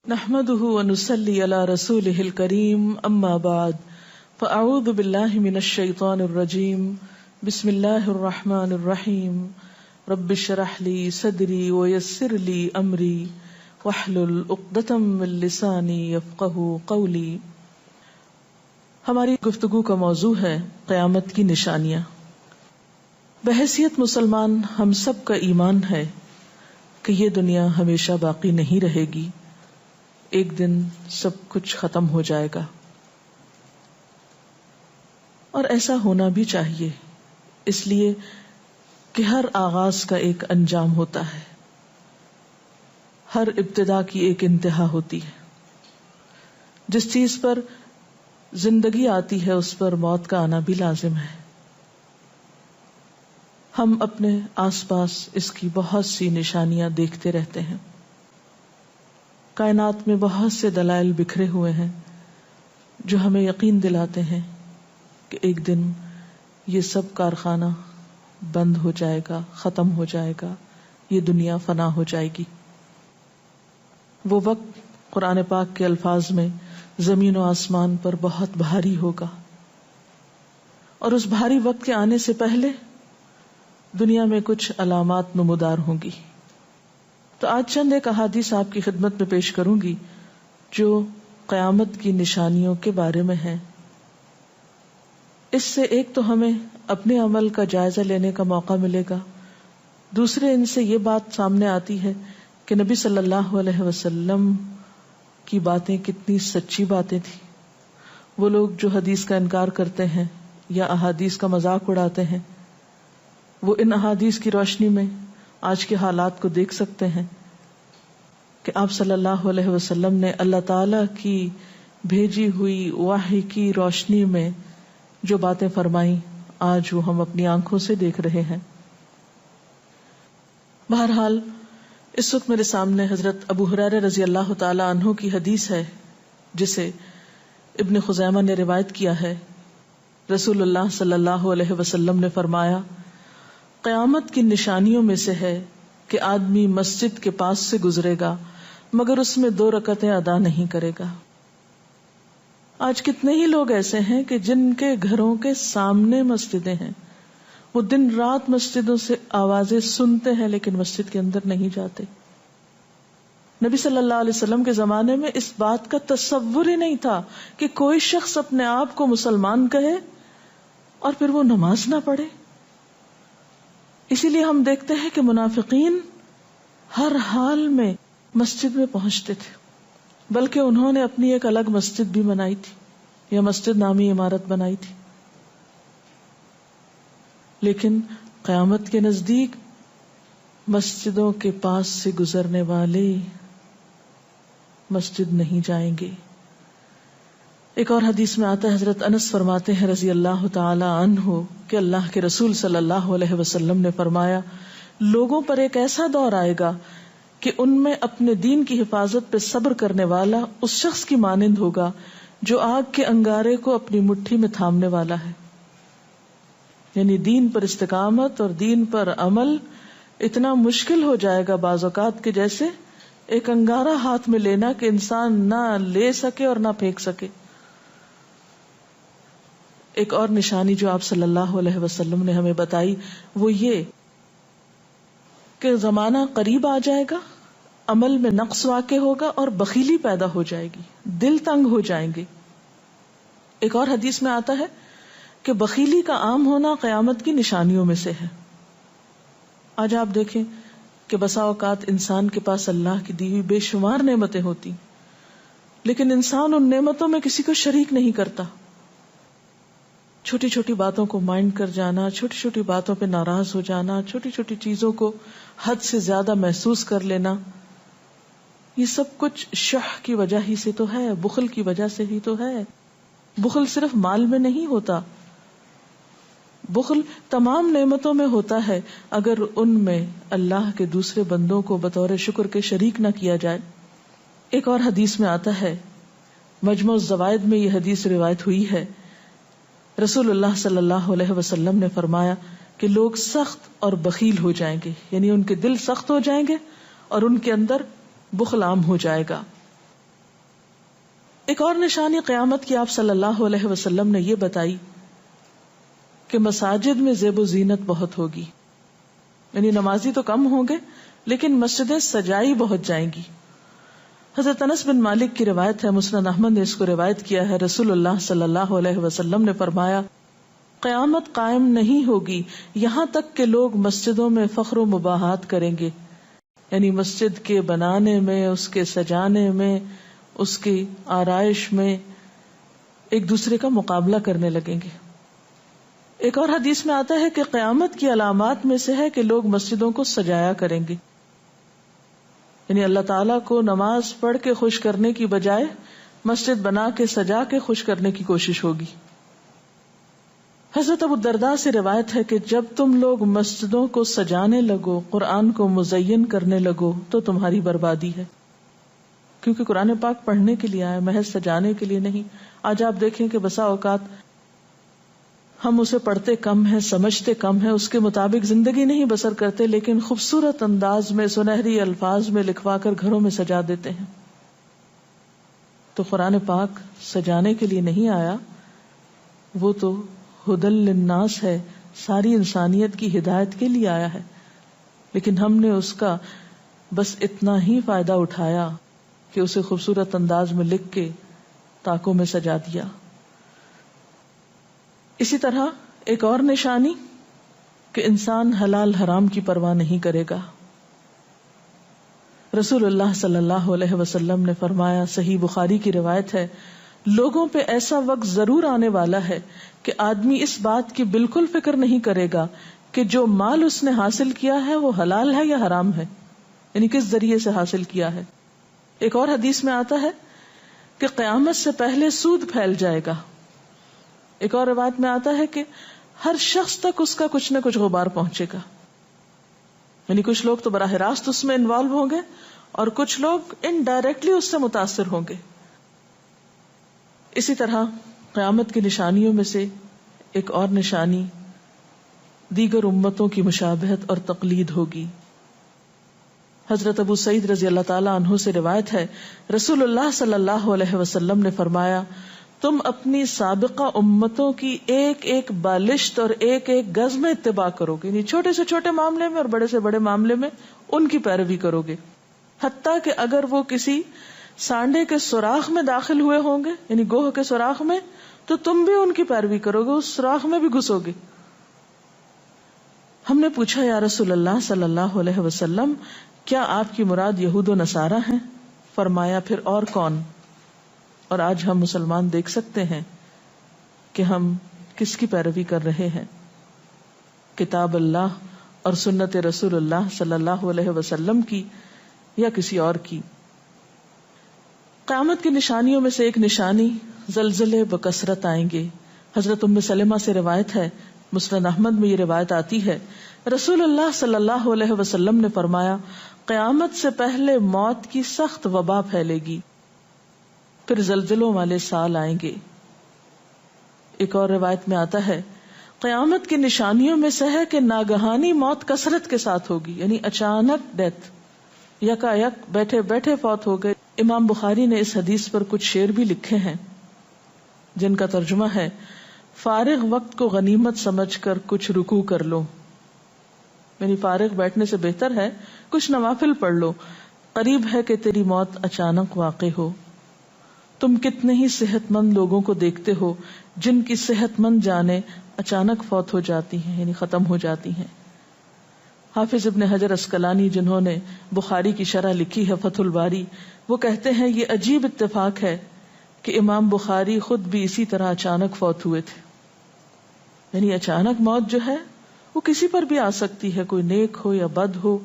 نحمده ونصلي على رسوله الكريم اما بعد فاعوذ بالله من الشيطان الرجيم بسم الله الرحمن الرحيم رب اشرح لي صدري ويسر لي امري واحلل عقدة من لساني يفقهوا قولي. ہماری گفتگو کا موضوع ہے قیامت کی نشانیاں. بحیثیت مسلمان ہم سب کا ایمان ہے کہ یہ دنیا ہمیشہ باقی نہیں رہے گی، ایک دن سب کچھ ختم ہو جائے گا، اور ایسا ہونا بھی چاہیے، اس لیے کہ ہر آغاز کا ایک انجام ہوتا ہے، ہر ابتدا کی ایک انتہا ہوتی ہے. جس چیز پر زندگی آتی ہے اس پر موت کا آنا بھی لازم ہے. ہم اپنے آس پاس اس کی بہت سی نشانیاں دیکھتے رہتے ہیں. کائنات میں بہت سے دلائل بکھرے ہوئے ہیں جو ہمیں یقین دلاتے ہیں کہ ایک دن یہ سب کارخانہ بند ہو جائے گا، ختم ہو جائے گا، یہ دنیا فنا ہو جائے گی. وہ وقت قرآن پاک کے الفاظ میں زمین و آسمان پر بہت بھاری ہوگا، اور اس بھاری وقت کے آنے سے پہلے دنیا میں کچھ علامات نمودار ہوں گی. تو آج چند ایک احادیث آپ کی خدمت میں پیش کروں گی جو قیامت کی نشانیوں کے بارے میں ہیں. اس سے ایک تو ہمیں اپنے عمل کا جائزہ لینے کا موقع ملے گا، دوسرے ان سے یہ بات سامنے آتی ہے کہ نبی صلی اللہ علیہ وسلم کی باتیں کتنی سچی باتیں تھیں. وہ لوگ جو حدیث کا انکار کرتے ہیں یا احادیث کا مذاق اڑاتے ہیں، وہ ان احادیث کی روشنی میں آج کے حالات کو دیکھ سکتے ہیں کہ آپ صلی اللہ علیہ وسلم نے اللہ تعالی کی بھیجی ہوئی وحی کی روشنی میں جو باتیں فرمائیں آج وہ ہم اپنی آنکھوں سے دیکھ رہے ہیں. بہرحال اس وقت میرے سامنے حضرت ابو ہریرہ رضی اللہ تعالی عنہ کی حدیث ہے جسے ابن خزیمہ نے روایت کیا ہے. رسول اللہ صلی اللہ علیہ وسلم نے فرمایا، قیامت کی نشانیوں میں سے ہے کہ آدمی مسجد کے پاس سے گزرے گا مگر اس میں 2 رکعتیں ادا نہیں کرے گا. آج کتنے ہی لوگ ایسے ہیں کہ جن کے گھروں کے سامنے مسجدیں ہیں، وہ دن رات مسجدوں سے آوازیں سنتے ہیں لیکن مسجد کے اندر نہیں جاتے. نبی صلی اللہ علیہ وسلم کے زمانے میں اس بات کا تصور ہی نہیں تھا کہ کوئی شخص اپنے آپ کو مسلمان کہے اور پھر وہ نماز نہ پڑھے. اسی لیے ہم دیکھتے ہیں کہ منافقین ہر حال میں مسجد میں پہنچتے تھے، بلکہ انہوں نے اپنی ایک الگ مسجد بھی بنائی تھی یا مسجد نامی عمارت بنائی تھی. لیکن قیامت کے نزدیک مسجدوں کے پاس سے گزرنے والے مسجد نہیں جائیں گے. ایک اور حدیث میں آتا ہے، حضرت انس فرماتے ہیں رضی اللہ تعالی عنہ کہ اللہ کے رسول صلی اللہ علیہ وسلم نے فرمایا، لوگوں پر ایک ایسا دور آئے گا کہ ان میں اپنے دین کی حفاظت پہ صبر کرنے والا اس شخص کی مانند ہوگا جو آگ کے انگارے کو اپنی مٹھی میں تھامنے والا ہے. یعنی دین پر استقامت اور دین پر عمل اتنا مشکل ہو جائے گا بعض اوقات کہ جیسے ایک انگارہ ہاتھ میں لینا کہ انسان نہ لے سکے اور نہ پھینک سکے. ایک اور نشانی جو آپ صلی اللہ علیہ وسلم نے ہمیں بتائی وہ یہ کہ زمانہ قریب آ جائے گا، عمل میں نقص واقع ہوگا اور بخیلی پیدا ہو جائے گی، دل تنگ ہو جائیں گے. ایک اور حدیث میں آتا ہے کہ بخیلی کا عام ہونا قیامت کی نشانیوں میں سے ہے. آج آپ دیکھیں کہ بسا اوقات انسان کے پاس اللہ کی دی ہوئی بے شمار نعمتیں ہوتی لیکن انسان ان نعمتوں میں کسی کو شریک نہیں کرتا. چھوٹی چھوٹی باتوں کو مائنڈ کر جانا، چھوٹی چھوٹی باتوں پہ ناراض ہو جانا، چھوٹی چھوٹی چیزوں کو حد سے زیادہ محسوس کر لینا، یہ سب کچھ شح کی وجہ ہی سے تو ہے، بخل کی وجہ سے ہی تو ہے. بخل صرف مال میں نہیں ہوتا، بخل تمام نعمتوں میں ہوتا ہے اگر ان میں اللہ کے دوسرے بندوں کو بطور شکر کے شریک نہ کیا جائے. ایک اور حدیث میں آتا ہے، مجموع الزوائد میں یہ حدیث روایت ہوئی ہے، رسول اللہ صلی اللہ علیہ وسلم نے فرمایا کہ لوگ سخت اور بخیل ہو جائیں گے، یعنی ان کے دل سخت ہو جائیں گے اور ان کے اندر بخل عام ہو جائے گا. ایک اور نشانی قیامت کی آپ صلی اللہ علیہ وسلم نے یہ بتائی کہ مساجد میں زیب و زینت بہت ہوگی، یعنی نمازی تو کم ہوں گے لیکن مسجدیں سجائی بہت جائیں گی. حضرت انس بن مالک کی روایت ہے، مسند احمد نے اس کو روایت کیا ہے، رسول اللہ صلی اللہ علیہ وسلم نے فرمایا قیامت قائم نہیں ہوگی یہاں تک کہ لوگ مسجدوں میں فخر و مباحات کریں گے، یعنی مسجد کے بنانے میں، اس کے سجانے میں، اس کی آرائش میں ایک دوسرے کا مقابلہ کرنے لگیں گے. ایک اور حدیث میں آتا ہے کہ قیامت کی علامات میں سے ہے کہ لوگ مسجدوں کو سجایا کریں گے، یعنی اللہ تعالیٰ کو نماز پڑھ کے خوش کرنے کی بجائے مسجد بنا کے سجا کے خوش کرنے کی کوشش ہوگی. حضرت ابو الدرداء سے روایت ہے کہ جب تم لوگ مسجدوں کو سجانے لگو، قرآن کو مزین کرنے لگو تو تمہاری بربادی ہے، کیونکہ قرآن پاک پڑھنے کے لیے آیا، محض سجانے کے لیے نہیں. آج آپ دیکھیں کہ بسا اوقات ہم اسے پڑھتے کم ہیں، سمجھتے کم ہیں، اس کے مطابق زندگی نہیں بسر کرتے، لیکن خوبصورت انداز میں سنہری الفاظ میں لکھوا کر گھروں میں سجا دیتے ہیں. تو قرآن پاک سجانے کے لیے نہیں آیا، وہ تو ہدی للناس ہے، ساری انسانیت کی ہدایت کے لیے آیا ہے، لیکن ہم نے اس کا بس اتنا ہی فائدہ اٹھایا کہ اسے خوبصورت انداز میں لکھ کے طاقوں میں سجا دیا. اسی طرح ایک اور نشانی کہ انسان حلال حرام کی پرواہ نہیں کرے گا. رسول اللہ صلی اللہ علیہ وسلم نے فرمایا، صحیح بخاری کی روایت ہے، لوگوں پہ ایسا وقت ضرور آنے والا ہے کہ آدمی اس بات کی بالکل فکر نہیں کرے گا کہ جو مال اس نے حاصل کیا ہے وہ حلال ہے یا حرام ہے، یعنی کس ذریعے سے حاصل کیا ہے. ایک اور حدیث میں آتا ہے کہ قیامت سے پہلے سود پھیل جائے گا. ایک اور روایت میں آتا ہے کہ ہر شخص تک اس کا کچھ نہ کچھ غبار پہنچے گا، یعنی کچھ لوگ تو براہ راست اس میں انوالو ہوں گے اور کچھ لوگ انڈائریکٹلی اس سے متاثر ہوں گے. اسی طرح قیامت کی نشانیوں میں سے ایک اور نشانی دیگر امتوں کی مشابہت اور تقلید ہوگی. حضرت ابو سعید رضی اللہ تعالی عنہ سے روایت ہے، رسول اللہ صلی اللہ علیہ وسلم نے فرمایا، تم اپنی سابقہ امتوں کی ایک ایک بالشت اور ایک ایک گز میں اتباع کرو گے، یعنی چھوٹے سے چھوٹے معاملے میں اور بڑے سے بڑے معاملے میں ان کی پیروی کرو گے، حتیٰ کہ اگر وہ کسی سانڈے کے سوراخ میں داخل ہوئے ہوں گے، یعنی گوہ کے سوراخ میں، تو تم بھی ان کی پیروی کرو گے، اس سوراخ میں بھی گھسو گے. ہم نے پوچھا، یا رسول اللہ صلی اللہ علیہ وسلم، کیا آپ کی مراد یہود و نصارہ ہیں؟ فرمایا، پھر اور کون؟ اور آج ہم مسلمان دیکھ سکتے ہیں کہ ہم کس کی پیروی کر رہے ہیں، کتاب اللہ اور سنت رسول اللہ صلی اللہ علیہ وسلم کی یا کسی اور کی. قیامت کی نشانیوں میں سے ایک نشانی زلزلے بکثرت آئیں گے. حضرت ام سلمہ سے روایت ہے، مسند احمد میں یہ روایت آتی ہے، رسول اللہ صلی اللہ علیہ وسلم نے فرمایا، قیامت سے پہلے موت کی سخت وبا پھیلے گی، پھر زلزلوں والے سال آئیں گے. ایک اور روایت میں آتا ہے، قیامت کی نشانیوں میں سے ہے کہ ناگہانی موت کثرت کے ساتھ ہوگی، یعنی اچانک ڈیتھ، یکا یک بیٹھے بیٹھے فوت ہو گئے. امام بخاری نے اس حدیث پر کچھ شعر بھی لکھے ہیں جن کا ترجمہ ہے، فارغ وقت کو غنیمت سمجھ کر کچھ رکوع کر لو، یعنی فارغ بیٹھنے سے بہتر ہے کچھ نوافل پڑھ لو، قریب ہے کہ تیری موت اچانک واقع ہو. تم کتنے ہی صحت مند لوگوں کو دیکھتے ہو جن کی صحت مند جانیں اچانک فوت ہو جاتی ہیں، یعنی ختم ہو جاتی ہیں. حافظ ابن حجر عسقلانی جنہوں نے بخاری کی شرح لکھی ہے فتح الباری، وہ کہتے ہیں یہ عجیب اتفاق ہے کہ امام بخاری خود بھی اسی طرح اچانک فوت ہوئے تھے. یعنی اچانک موت جو ہے وہ کسی پر بھی آ سکتی ہے، کوئی نیک ہو یا بد ہو.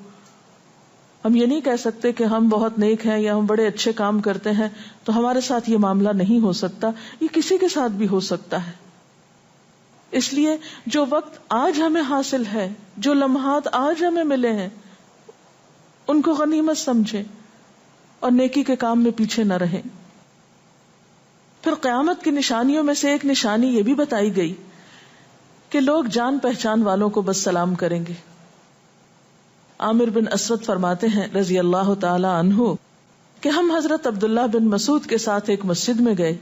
ہم یہ نہیں کہہ سکتے کہ ہم بہت نیک ہیں یا ہم بڑے اچھے کام کرتے ہیں تو ہمارے ساتھ یہ معاملہ نہیں ہو سکتا، یہ کسی کے ساتھ بھی ہو سکتا ہے. اس لیے جو وقت آج ہمیں حاصل ہے، جو لمحات آج ہمیں ملے ہیں، ان کو غنیمت سمجھیں اور نیکی کے کام میں پیچھے نہ رہیں. پھر قیامت کی نشانیوں میں سے ایک نشانی یہ بھی بتائی گئی کہ لوگ جان پہچان والوں کو بس سلام کریں گے. عامر بن اسود فرماتے ہیں رضی اللہ تعالی عنہ کہ ہم حضرت عبداللہ بن مسعود کے ساتھ ایک مسجد میں گئے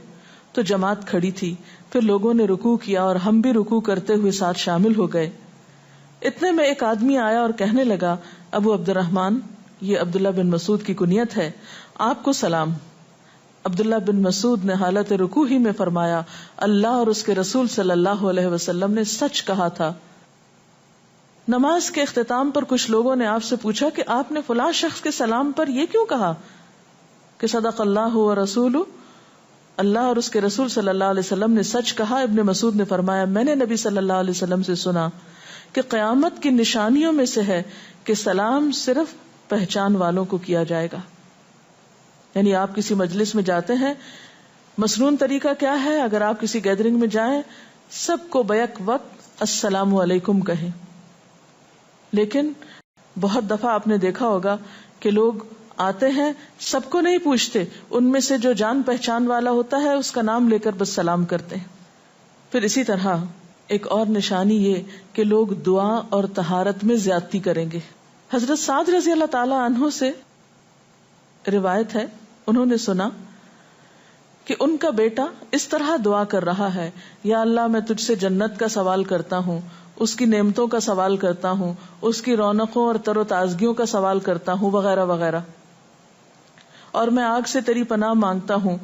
تو جماعت کھڑی تھی، پھر لوگوں نے رکوع کیا اور ہم بھی رکوع کرتے ہوئے ساتھ شامل ہو گئے۔ اتنے میں ایک آدمی آیا اور کہنے لگا، ابو عبد الرحمن، یہ عبداللہ بن مسعود کی کنیت ہے، آپ کو سلام۔ عبداللہ بن مسعود نے حالت رکوع ہی میں فرمایا، اللہ اور اس کے رسول صلی اللہ علیہ وسلم نے سچ کہا تھا۔ نماز کے اختتام پر کچھ لوگوں نے آپ سے پوچھا کہ آپ نے فلاں شخص کے سلام پر یہ کیوں کہا کہ صدق اللہ و رسول، اللہ اور اس کے رسول صلی اللہ علیہ وسلم نے سچ کہا۔ ابن مسعود نے فرمایا، میں نے نبی صلی اللہ علیہ وسلم سے سنا کہ قیامت کی نشانیوں میں سے ہے کہ سلام صرف پہچان والوں کو کیا جائے گا۔ یعنی آپ کسی مجلس میں جاتے ہیں، مسنون طریقہ کیا ہے؟ اگر آپ کسی گیدرنگ میں جائیں، سب کو بیک وقت السلام علیکم کہیں، لیکن بہت دفعہ آپ نے دیکھا ہوگا کہ لوگ آتے ہیں، سب کو نہیں پوچھتے، ان میں سے جو جان پہچان والا ہوتا ہے اس کا نام لے کر بس سلام کرتے ہیں۔ پھر اسی طرح ایک اور نشانی یہ کہ لوگ دعا اور طہارت میں زیادتی کریں گے۔ حضرت سعد رضی اللہ تعالی عنہ سے روایت ہے، انہوں نے سنا کہ ان کا بیٹا اس طرح دعا کر رہا ہے، یا اللہ میں تجھ سے جنت کا سوال کرتا ہوں، اس کی نعمتوں کا سوال کرتا ہوں، اس کی رونقوں اور تر و تازگیوں کا سوال کرتا ہوں، وغیرہ وغیرہ، اور میں آگ سے تیری پناہ مانگتا ہوں،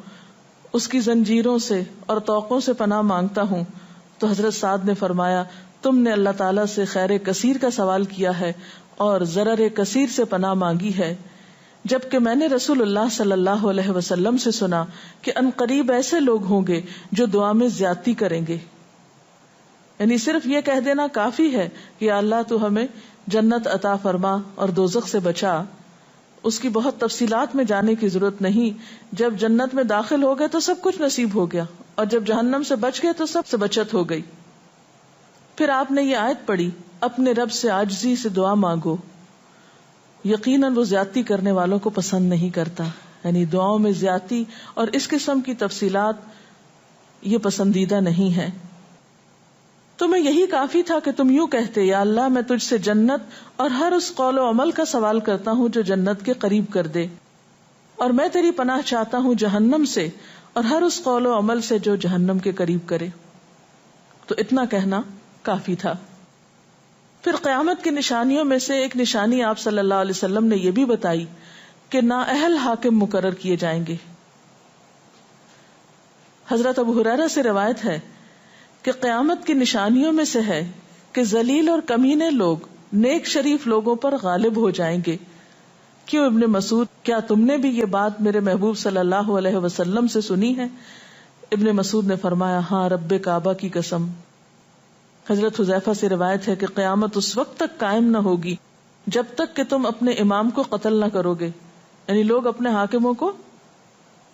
اس کی زنجیروں سے اور طوقوں سے پناہ مانگتا ہوں۔ تو حضرت سعد نے فرمایا، تم نے اللہ تعالیٰ سے خیر کثیر کا سوال کیا ہے اور ضرر کثیر سے پناہ مانگی ہے، جبکہ میں نے رسول اللہ صلی اللہ علیہ وسلم سے سنا کہ ان قریب ایسے لوگ ہوں گے جو دعا میں زیادتی کریں گے۔ یعنی صرف یہ کہہ دینا کافی ہے کہ اللہ تو ہمیں جنت عطا فرما اور دوزخ سے بچا، اس کی بہت تفصیلات میں جانے کی ضرورت نہیں۔ جب جنت میں داخل ہو گئے تو سب کچھ نصیب ہو گیا، اور جب جہنم سے بچ گئے تو سب سے بچت ہو گئی۔ پھر آپ نے یہ آیت پڑھی، اپنے رب سے عاجزی سے دعا مانگو، یقیناً وہ زیادتی کرنے والوں کو پسند نہیں کرتا۔ یعنی دعاؤں میں زیادتی اور اس قسم کی تفصیلات یہ پسندیدہ نہیں ہے۔ تمہیں یہی کافی تھا کہ تم یوں کہتے، یا اللہ میں تجھ سے جنت اور ہر اس قول و عمل کا سوال کرتا ہوں جو جنت کے قریب کر دے، اور میں تیری پناہ چاہتا ہوں جہنم سے اور ہر اس قول و عمل سے جو جہنم کے قریب کرے۔ تو اتنا کہنا کافی تھا۔ پھر قیامت کی نشانیوں میں سے ایک نشانی آپ صلی اللہ علیہ وسلم نے یہ بھی بتائی کہ نااہل حاکم مقرر کیے جائیں گے۔ حضرت ابو ہریرہ سے روایت ہے کہ قیامت کی نشانیوں میں سے ہے کہ ذلیل اور کمینے لوگ نیک شریف لوگوں پر غالب ہو جائیں گے۔ کیوں ابن مسعود، کیا تم نے بھی یہ بات میرے محبوب صلی اللہ علیہ وسلم سے سنی ہے؟ ابن مسعود نے فرمایا، ہاں رب کعبہ کی قسم۔ حضرت حذیفہ سے روایت ہے کہ قیامت اس وقت تک قائم نہ ہوگی جب تک کہ تم اپنے امام کو قتل نہ کرو گے، یعنی لوگ اپنے حاکموں کو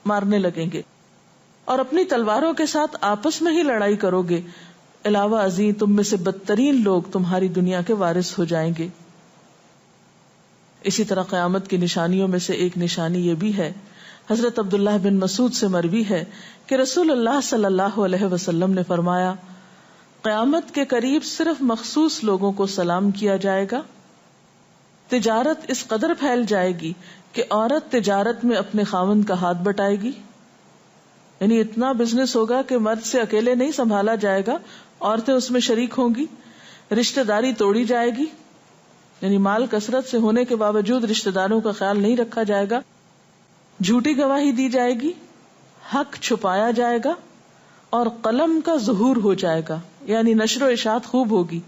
مارنے لگیں گے اور اپنی تلواروں کے ساتھ آپس میں ہی لڑائی کرو گے، علاوہ ازیں تم میں سے بدترین لوگ تمہاری دنیا کے وارث ہو جائیں گے۔ اسی طرح قیامت کی نشانیوں میں سے ایک نشانی یہ بھی ہے، حضرت عبداللہ بن مسعود سے مروی ہے کہ رسول اللہ صلی اللہ علیہ وسلم نے فرمایا، قیامت کے قریب صرف مخصوص لوگوں کو سلام کیا جائے گا۔ تجارت اس قدر پھیل جائے گی کہ عورت تجارت میں اپنے خاوند کا ہاتھ بٹائے گی، یعنی اتنا بزنس ہوگا کہ مرد سے اکیلے نہیں سنبھالا جائے گا، عورتیں اس میں شریک ہوں گی، رشتہ داری توڑی جائے گی، یعنی مال کثرت سے ہونے کے باوجود رشتہ داروں کا خیال نہیں رکھا جائے گا، جھوٹی گواہی دی جائے گی، حق چھپایا جائے گا، اور قلم کا ظہور ہو جائے گا، یعنی نشر و اشاعت خوب ہوگی،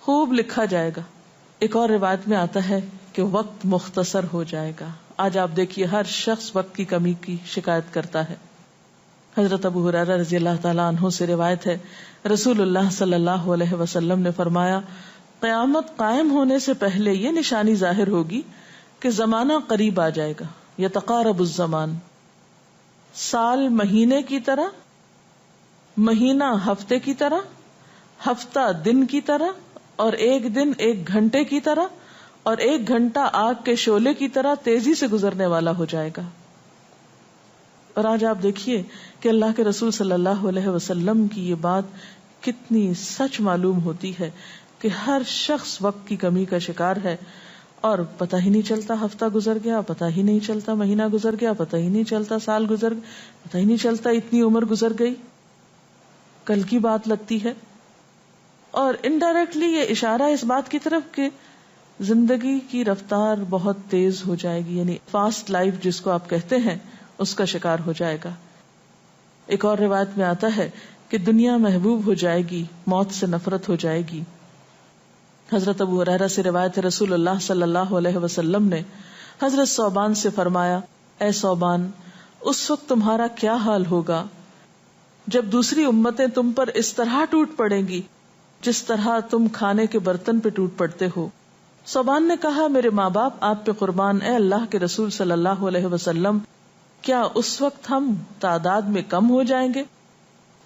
خوب لکھا جائے گا۔ ایک اور روایت میں آتا ہے کہ وقت مختصر ہو جائے گا۔ آج آپ دیکھیے ہر شخص وقت کی کمی کی شکایت کرتا ہے۔ حضرت ابو ہریرہ رضی اللہ تعالیٰ عنہ سے روایت ہے، رسول اللہ صلی اللہ علیہ وسلم نے فرمایا، قیامت قائم ہونے سے پہلے یہ نشانی ظاہر ہوگی کہ زمانہ قریب آ جائے گا، یتقارب الزمان، سال مہینے کی طرح، مہینہ ہفتے کی طرح، ہفتہ دن کی طرح، اور ایک دن ایک گھنٹے کی طرح، اور ایک گھنٹہ آگ کے شعلے کی طرح تیزی سے گزرنے والا ہو جائے گا۔ اور آج آپ دیکھیے کہ اللہ کے رسول صلی اللہ علیہ وسلم کی یہ بات کتنی سچ معلوم ہوتی ہے کہ ہر شخص وقت کی کمی کا شکار ہے، اور پتہ ہی نہیں چلتا ہفتہ گزر گیا، پتہ ہی نہیں چلتا مہینہ گزر گیا، پتہ ہی نہیں چلتا سال گزر گیا، پتہ ہی نہیں چلتا اتنی عمر گزر گئی، کل کی بات لگتی ہے. اور انڈائریکٹلی یہ اشارہ اس بات کی طرف کہ زندگی کی رفتار بہت تیز ہو جائے گی، یعنی فاسٹ لائف جس کو آپ کہتے ہیں اس کا شکار ہو جائے گا. ایک اور روایت میں آتا ہے کہ دنیا محبوب ہو جائے گی، موت سے نفرت ہو جائے گی. حضرت ابو ہریرہ سے روایت ہے رسول اللہ صلی اللہ علیہ وسلم نے حضرت ثوبان سے فرمایا، اے ثوبان، اس وقت تمہارا کیا حال ہوگا جب دوسری امتیں تم پر اس طرح ٹوٹ پڑیں گی جس طرح تم کھانے کے برتن پہ ٹوٹ پڑتے ہو. ثوبان نے کہا، میرے ماں باپ آپ پہ قربان، اے اللہ کے رسول صلی اللہ علیہ وسلم، کیا اس وقت ہم تعداد میں کم ہو جائیں گے؟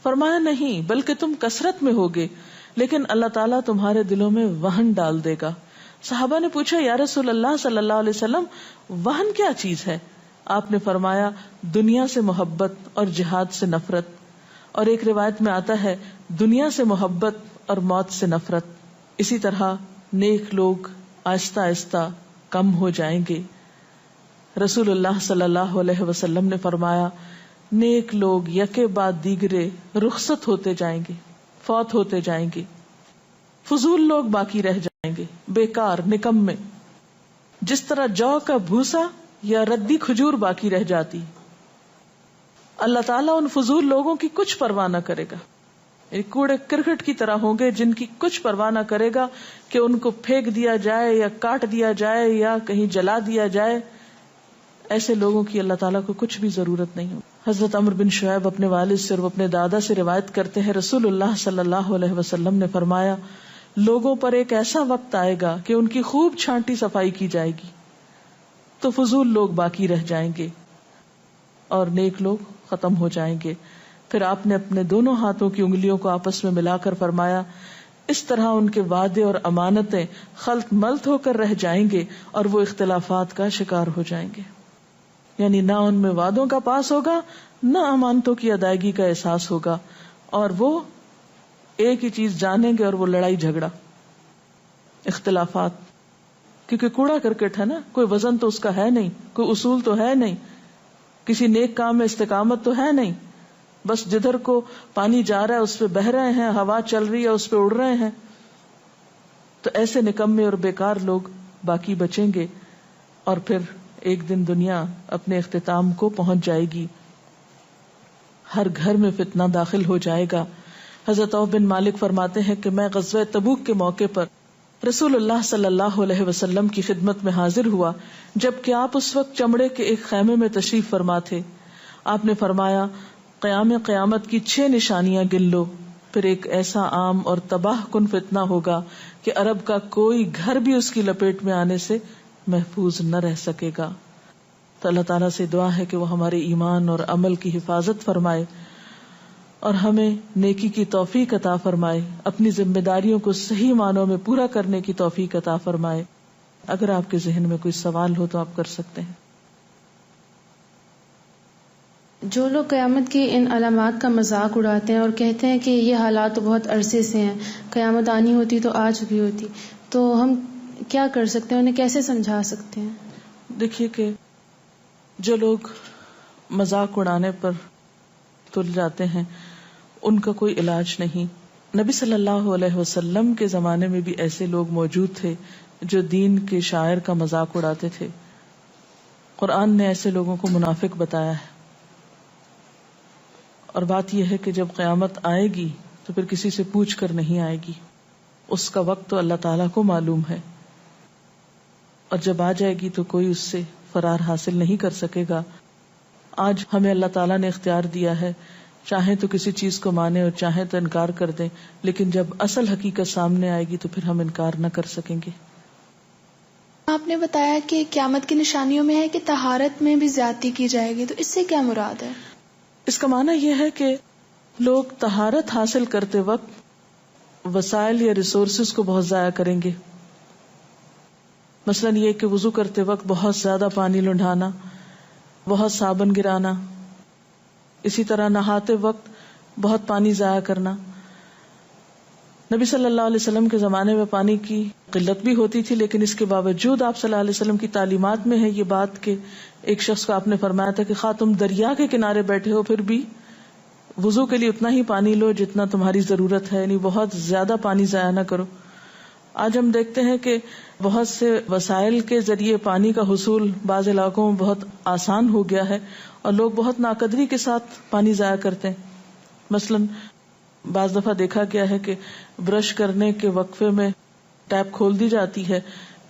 فرمایا، نہیں، بلکہ تم کثرت میں ہوگے، لیکن اللہ تعالیٰ تمہارے دلوں میں وہن ڈال دے گا. صحابہ نے پوچھا، یا رسول اللہ صلی اللہ علیہ وسلم، وہن کیا چیز ہے؟ آپ نے فرمایا، دنیا سے محبت اور جہاد سے نفرت. اور ایک روایت میں آتا ہے، دنیا سے محبت اور موت سے نفرت. اسی طرح نیک لوگ آہستہ آہستہ کم ہو جائیں گے. رسول اللہ صلی اللہ علیہ وسلم نے فرمایا، نیک لوگ یکے بعد دیگرے رخصت ہوتے جائیں گے، فوت ہوتے جائیں گے. فضول لوگ باقی رہ جائیں گے، بیکار، نکمے، جس طرح جو کا بھوسا یا ردی کھجور باقی رہ جاتی. اللہ تعالیٰ ان فضول لوگوں کی کچھ پرواہ نہ کرے گا. کوڑے کرکٹ کی طرح ہوں گے جن کی کچھ پرواہ نہ کرے گا کہ ان کو پھینک دیا جائے یا کاٹ دیا جائے یا کہیں جلا دیا جائے. ایسے لوگوں کی اللہ تعالیٰ کو کچھ بھی ضرورت نہیں ہو. حضرت عمرو بن شعیب اپنے والد سے اور اپنے دادا سے روایت کرتے ہیں، رسول اللہ صلی اللہ علیہ وسلم نے فرمایا، لوگوں پر ایک ایسا وقت آئے گا کہ ان کی خوب چھانٹی صفائی کی جائے گی تو فضول لوگ باقی رہ جائیں گے اور نیک لوگ ختم ہو جائیں گے. پھر آپ نے اپنے دونوں ہاتھوں کی انگلیوں کو آپس میں ملا کر فرمایا، اس طرح ان کے وعدے اور امانتیں خلط ملط ہو کر رہ جائیں گے اور وہ اختلافات کا شکار ہو جائیں گے. یعنی نہ ان میں وعدوں کا پاس ہوگا، نہ امانتوں کی ادائیگی کا احساس ہوگا، اور وہ ایک ہی چیز جانیں گے اور وہ لڑائی جھگڑا، اختلافات. کیونکہ کوڑا کرکٹ ہے نا، کوئی وزن تو اس کا ہے نہیں، کوئی اصول تو ہے نہیں، کسی نیک کام میں استقامت تو ہے نہیں، بس جدھر کو پانی جا رہا ہے اس پہ بہ رہے ہیں، ہوا چل رہی ہے اس پہ اڑ رہے ہیں. تو ایسے نکمے اور بیکار لوگ باقی بچیں گے اور پھر ایک دن دنیا اپنے اختتام کو پہنچ جائے گی. ہر گھر میں فتنہ داخل ہو جائے گا. حضرت عوف بن مالک فرماتے ہیں کہ میں غزوہ تبوک کے موقع پر رسول اللہ صلی اللہ علیہ وسلم کی خدمت میں حاضر ہوا جبکہ آپ اس وقت چمڑے کے ایک خیمے میں تشریف فرما تھے. آپ نے فرمایا، قیامت کی 6 نشانیاں گن لو. پھر ایک ایسا عام اور تباہ کن فتنہ ہوگا کہ عرب کا کوئی گھر بھی اس کی لپیٹ میں آنے سے محفوظ نہ رہ سکے گا. تو اللہ تعالیٰ سے دعا ہے کہ وہ ہمارے ایمان اور عمل کی حفاظت فرمائے اور ہمیں نیکی کی توفیق عطا فرمائے، اپنی ذمہ داریوں کو صحیح معنوں میں پورا کرنے کی توفیق عطا فرمائے. اگر آپ کے ذہن میں کوئی سوال ہو تو آپ کر سکتے ہیں. جو لوگ قیامت کی ان علامات کا مذاق اڑاتے ہیں اور کہتے ہیں کہ یہ حالات تو بہت عرصے سے ہیں، قیامت آنی ہوتی تو آ چکی ہوتی، تو ہم کیا کر سکتے ہیں، انہیں کیسے سمجھا سکتے ہیں؟ دیکھیے کہ جو لوگ مذاق اڑانے پر تل جاتے ہیں ان کا کوئی علاج نہیں. نبی صلی اللہ علیہ وسلم کے زمانے میں بھی ایسے لوگ موجود تھے جو دین کے شاعر کا مذاق اڑاتے تھے. قرآن نے ایسے لوگوں کو منافق بتایا ہے. اور بات یہ ہے کہ جب قیامت آئے گی تو پھر کسی سے پوچھ کر نہیں آئے گی، اس کا وقت تو اللہ تعالیٰ کو معلوم ہے، اور جب آ جائے گی تو کوئی اس سے فرار حاصل نہیں کر سکے گا. آج ہمیں اللہ تعالیٰ نے اختیار دیا ہے، چاہیں تو کسی چیز کو مانیں اور چاہیں تو انکار کر دیں، لیکن جب اصل حقیقت سامنے آئے گی تو پھر ہم انکار نہ کر سکیں گے. آپ نے بتایا کہ قیامت کی نشانیوں میں ہے کہ طہارت میں بھی زیادتی کی جائے گی، تو اس سے کیا مراد ہے؟ اس کا معنی یہ ہے کہ لوگ طہارت حاصل کرتے وقت وسائل یا ریسورسز کو بہت ضائع کریں گے. مثلا یہ کہ وضو کرتے وقت بہت زیادہ پانی لنڈھانا، بہت صابن گرانا، اسی طرح نہاتے وقت بہت پانی ضائع کرنا. نبی صلی اللہ علیہ وسلم کے زمانے میں پانی کی قلت بھی ہوتی تھی، لیکن اس کے باوجود آپ صلی اللہ علیہ وسلم کی تعلیمات میں ہے یہ بات کہ ایک شخص کو آپ نے فرمایا تھا کہ خواہ تم دریا کے کنارے بیٹھے ہو پھر بھی وضو کے لیے اتنا ہی پانی لو جتنا تمہاری ضرورت ہے، یعنی بہت زیادہ پانی ضائع نہ کرو. آج ہم دیکھتے ہیں کہ بہت سے وسائل کے ذریعے پانی کا حصول بعض علاقوں میں بہت آسان ہو گیا ہے اور لوگ بہت ناقدری کے ساتھ پانی ضائع کرتے ہیں. مثلا بعض دفعہ دیکھا گیا ہے کہ برش کرنے کے وقفے میں ٹیپ کھول دی جاتی ہے،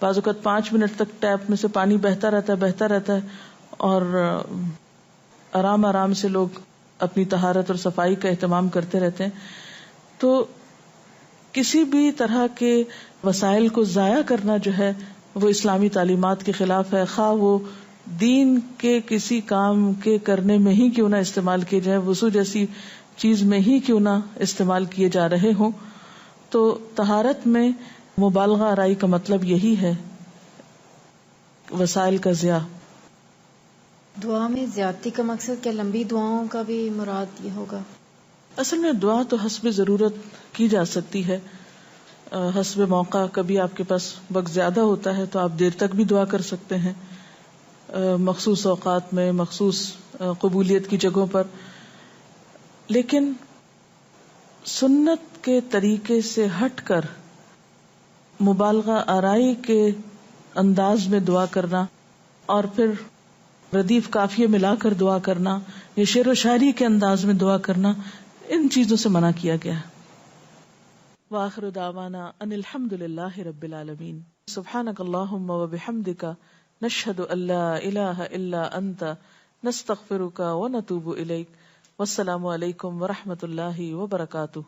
بعض اوقات 5 منٹ تک ٹیپ میں سے پانی بہتا رہتا ہے اور آرام آرام سے لوگ اپنی طہارت اور صفائی کا اہتمام کرتے رہتے ہیں. تو کسی بھی طرح کے وسائل کو ضائع کرنا جو ہے وہ اسلامی تعلیمات کے خلاف ہے، خواہ وہ دین کے کسی کام کے کرنے میں ہی کیوں نہ استعمال کیے جائیں، وضو جیسی چیز میں ہی کیوں نہ استعمال کیے جا رہے ہوں. تو طہارت میں مبالغہ آرائی کا مطلب یہی ہے، وسائل کا ضیاع. دعا میں زیادتی کا مقصد کیا لمبی دعاؤں کا بھی مراد یہ ہوگا؟ اصل میں دعا تو حسب ضرورت کی جا سکتی ہے، حسب موقع. کبھی آپ کے پاس وقت زیادہ ہوتا ہے تو آپ دیر تک بھی دعا کر سکتے ہیں، مخصوص اوقات میں، مخصوص قبولیت کی جگہوں پر. لیکن سنت کے طریقے سے ہٹ کر مبالغہ آرائی کے انداز میں دعا کرنا اور پھر ردیف قافیے ملا کر دعا کرنا یا شعر و شاعری کے انداز میں دعا کرنا، ان چیزوں سے منع کیا گیا. وآخر دعوانا ان الحمد للہ رب العالمین. سبحانک اللہم وبحمدک نشہد ان لا الہ الا انت نستغفرک ونتوب الیک. والسلام علیکم ورحمۃ اللہ وبرکاتہ.